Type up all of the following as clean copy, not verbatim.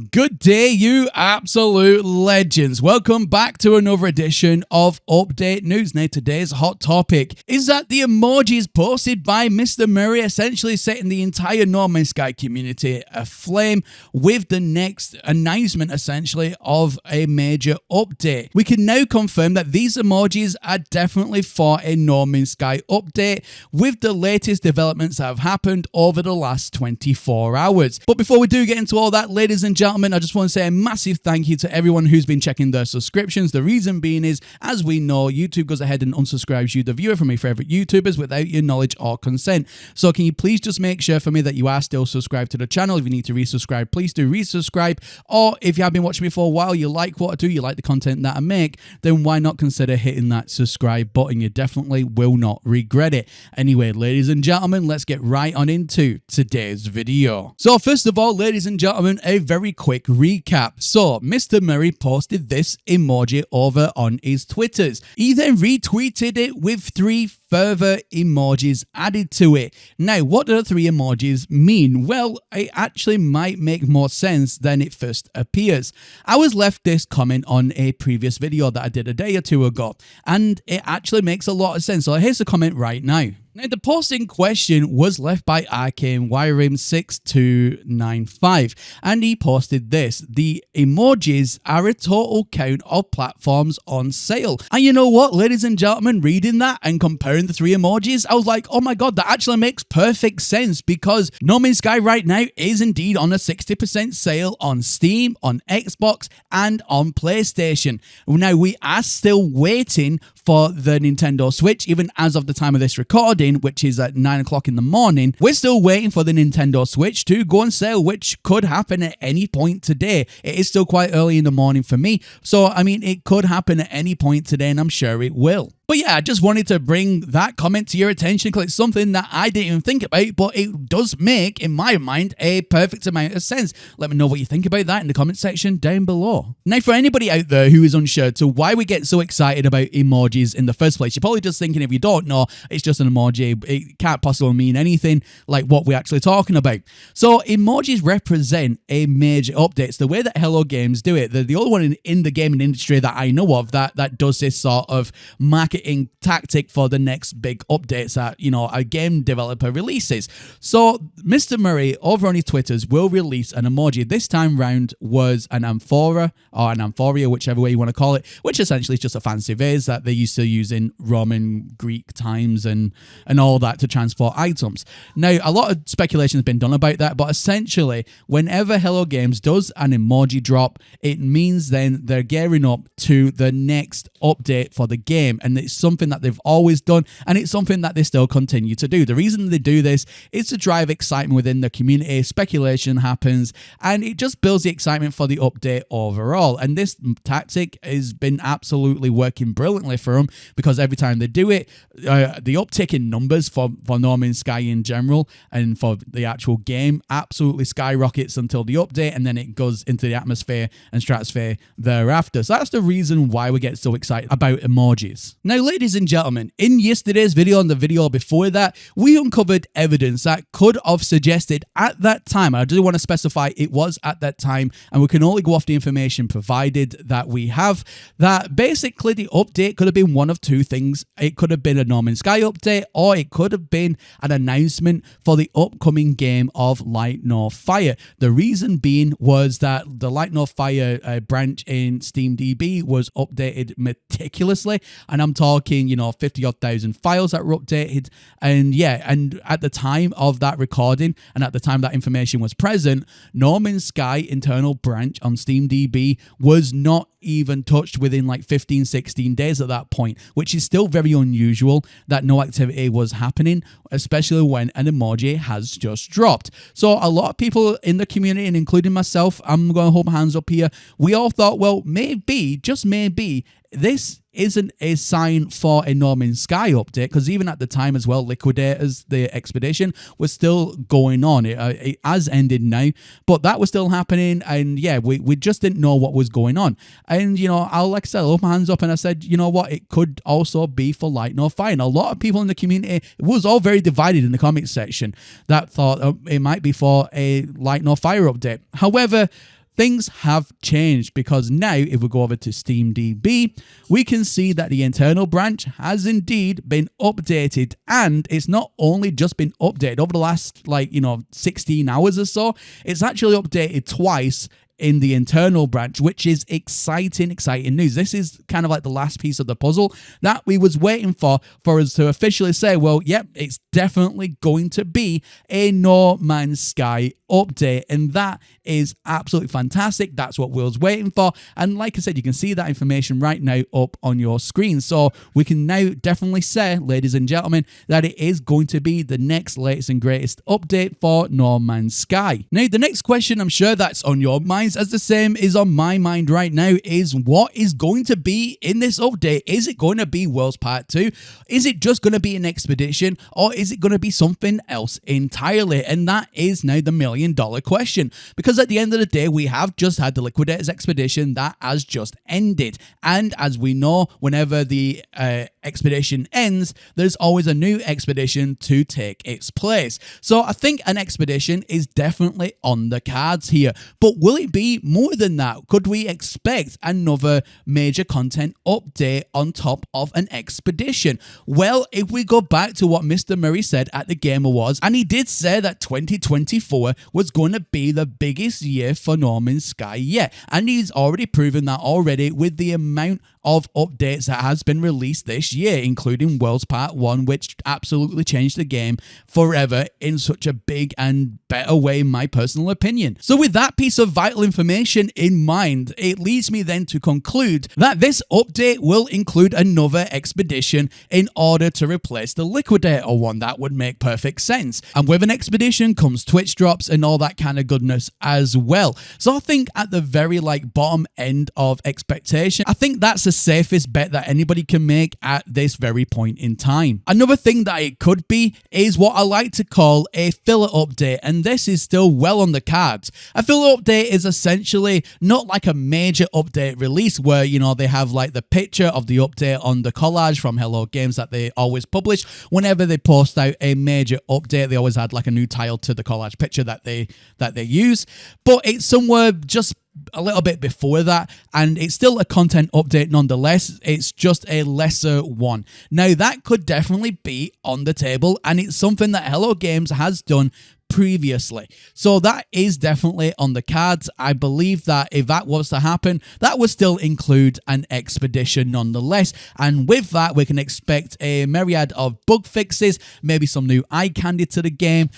Good day, you absolute legends. Welcome back to another edition of Update News. Now, today's hot topic is that the emojis posted by Mr. Murray essentially setting the entire No Man's Sky community aflame with the next announcement, essentially, of a major update. We can now confirm that these emojis are definitely for a No Man's Sky update with the latest developments that have happened over the last 24 hours. But before we do get into all that, ladies and gentlemen, I just want to say a massive thank you to everyone who's been checking their subscriptions. The reason being is, as we know, YouTube goes ahead and unsubscribes you, the viewer, from your favorite YouTubers without your knowledge or consent. So can you please just make sure for me that you are still subscribed to the channel? If you need to resubscribe, please do resubscribe. Or if you have been watching me for a while, you like what I do, you like the content that I make, then why not consider hitting that subscribe button? You definitely will not regret it. Anyway, ladies and gentlemen, let's get right on into today's video. So first of all, ladies and gentlemen, a very quick recap. So Mr. Murray posted this emoji over on his Twitters. He then retweeted it with 3 further emojis added to it. Now, what do the 3 emojis mean? Well, it actually might make more sense than it first appears. I was left this comment on a previous video that I did a day or 2 ago, and it actually makes a lot of sense. So here's the comment right now. Now, the post in question was left by ArcaneWyrim6295, and he posted this: the emojis are a total count of platforms on sale. And you know what, ladies and gentlemen, reading that and comparing the 3 emojis, I was like, oh my god, that actually makes perfect sense, because No Man's Sky right now is indeed on a 60% sale on Steam, on Xbox, and on PlayStation. Now, we are still waiting for the Nintendo Switch, even as of the time of this recording, which is at 9 o'clock in the morning. We're still waiting for the Nintendo Switch to go on sale, which could happen at any point today. It is still quite early in the morning for me, so I mean, it could happen at any point today, and I'm sure it will. But yeah, I just wanted to bring that comment to your attention because it's something that I didn't even think about, but it does make, in my mind, a perfect amount of sense. Let me know what you think about that in the comment section down below. Now, for anybody out there who is unsure to why we get so excited about emojis in the first place, you're probably just thinking, if you don't know, it's just an emoji. It can't possibly mean anything like what we're actually talking about. So emojis represent a major update. It's the way that Hello Games do it. They're the only one in the gaming industry that I know of that does this sort of marketing tactic for the next big updates that, you know, a game developer releases. So Mr. Murray over on his Twitters will release an emoji. This time round was an amphora, or an amphoria, whichever way you want to call it, which essentially is just a fancy vase that they used to use in Roman Greek times and all that to transport items. Now, a lot of speculation has been done about that, but essentially whenever Hello Games does an emoji drop, it means then they're gearing up to the next update for the game, and it's something that they've always done, and it's something that they still continue to do. The reason they do this is to drive excitement within the community. Speculation happens, and it just builds the excitement for the update overall. And this tactic has been absolutely working brilliantly for them, because every time they do it, the uptick in numbers for No Man's Sky in general and for the actual game absolutely skyrockets until the update, and then it goes into the atmosphere and stratosphere thereafter. So that's the reason why we get so excited about emojis. Now, ladies and gentlemen, in yesterday's video and the video before that, we uncovered evidence that could have suggested at that time, and I do want to specify it was at that time, and we can only go off the information provided that we have, that basically the update could have been one of 2 things. It could have been a No Man's Sky update, or it could have been an announcement for the upcoming game of Light No Fire. The reason being was that the Light No Fire branch in SteamDB was updated meticulously, and I'm talking, you know, 50-odd thousand files that were updated. And yeah, and at the time of that recording and at the time that information was present, No Man's Sky internal branch on SteamDB was not even touched within like 15-16 days at that point, which is still very unusual that no activity was happening, especially when an emoji has just dropped. So a lot of people in the community, and including myself, I'm going to hold my hands up here, we all thought, well, maybe, just maybe, this isn't a sign for a No Man's Sky update, because even at the time as well, Liquidators, the expedition, was still going on. It has ended now, but that was still happening, and yeah, we just didn't know what was going on. And, you know, like I said, I opened my hands up and I said, you know what, it could also be for Light No Fire. And a lot of people in the community, it was all very divided in the comments section, that thought it might be for a Light No Fire update. However, things have changed, because now if we go over to SteamDB, we can see that the internal branch has indeed been updated, and it's not only just been updated over the last 16 hours or so, it's actually updated twice in the internal branch, which is exciting news. This is kind of like the last piece of the puzzle that we was waiting for us to officially say, well, yep, it's definitely going to be a No Man's Sky update, and that is absolutely fantastic. That's what we was waiting for, and like I said, you can see that information right now up on your screen, so we can now definitely say, ladies and gentlemen, that it is going to be the next latest and greatest update for No Man's Sky. Now, the next question I'm sure that's on your minds, as the same is on my mind right now, is what is going to be in this update? Is it going to be Worlds Part 2? Is it just going to be an expedition, or is it going to be something else entirely? And that is now the $1 million question, because at the end of the day, we have just had the Liquidators expedition that has just ended, and as we know, whenever the expedition ends, there's always a new expedition to take its place. So I think an expedition is definitely on the cards here, but will it be more than that? Could we expect another major content update on top of an expedition? Well, if we go back to what Mr. Murray said at the Game Awards, and he did say that 2024 was going to be the biggest year for No Man's Sky yet, and he's already proven that already with the amount of updates that has been released this year, including Worlds Part 1, which absolutely changed the game forever in such a big and better way, in my personal opinion. So with that piece of vital information in mind, it leads me then to conclude that this update will include another expedition in order to replace the Liquidator one. That would make perfect sense. And with an expedition comes Twitch drops and all that kind of goodness as well. So I think at the very bottom end of expectation, I think that's the safest bet that anybody can make at this very point in time. Another thing that it could be is what I like to call a filler update, and this is still well on the cards. A filler update is essentially not like a major update release where, they have the picture of the update on the collage from Hello Games that they always publish. Whenever they post out a major update, they always add a new tile to the collage picture that they use, but it's somewhere just a little bit before that, and it's still a content update nonetheless. It's just a lesser one. Now, that could definitely be on the table, and it's something that Hello Games has done previously. So that is definitely on the cards. I believe that if that was to happen, that would still include an expedition nonetheless. And with that, we can expect a myriad of bug fixes, maybe some new eye candy to the game,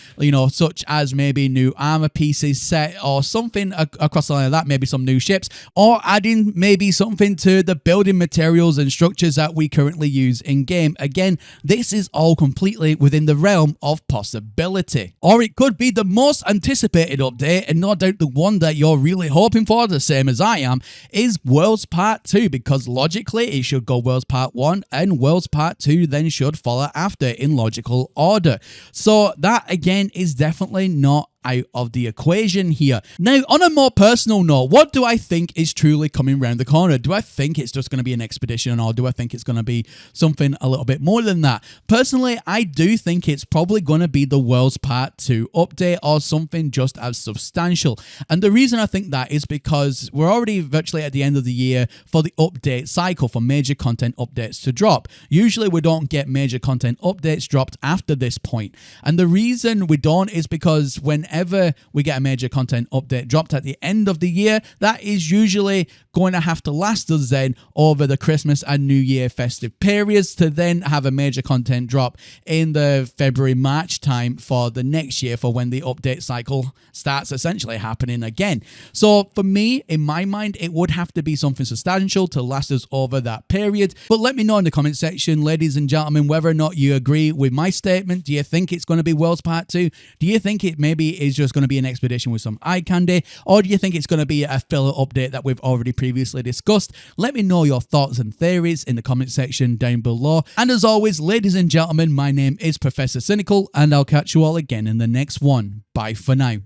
such as maybe new armor pieces set or something across the line of that, maybe some new ships, or adding maybe something to the building materials and structures that we currently use in game. Again, this is all completely within the realm of possibility. Or it could be the most anticipated update, and no doubt the one that you're really hoping for, the same as I am, is Worlds Part 2, because logically it should go Worlds Part 1 and Worlds Part 2 then should follow after in logical order. So that again is definitely not out of the equation here. Now, on a more personal note, what do I think is truly coming around the corner? Do I think it's just going to be an expedition, or do I think it's going to be something a little bit more than that? Personally, I do think it's probably going to be the Worlds Part 2 update, or something just as substantial. And the reason I think that is because we're already virtually at the end of the year for the update cycle for major content updates to drop. Usually we don't get major content updates dropped after this point. And the reason we don't is because whenever we get a major content update dropped at the end of the year, that is usually going to have to last us then over the Christmas and New Year festive periods to then have a major content drop in the February-March time for the next year, for when the update cycle starts essentially happening again. So for me, in my mind, it would have to be something substantial to last us over that period. But let me know in the comment section, ladies and gentlemen, whether or not you agree with my statement. Do you think it's going to be Worlds Part 2? Do you think it maybe is just going to be an expedition with some eye candy? Or do you think it's going to be a filler update that we've already previously discussed? Let me know your thoughts and theories in the comment section down below. And as always, ladies and gentlemen, my name is Professor Cynical, and I'll catch you all again in the next one. Bye for now.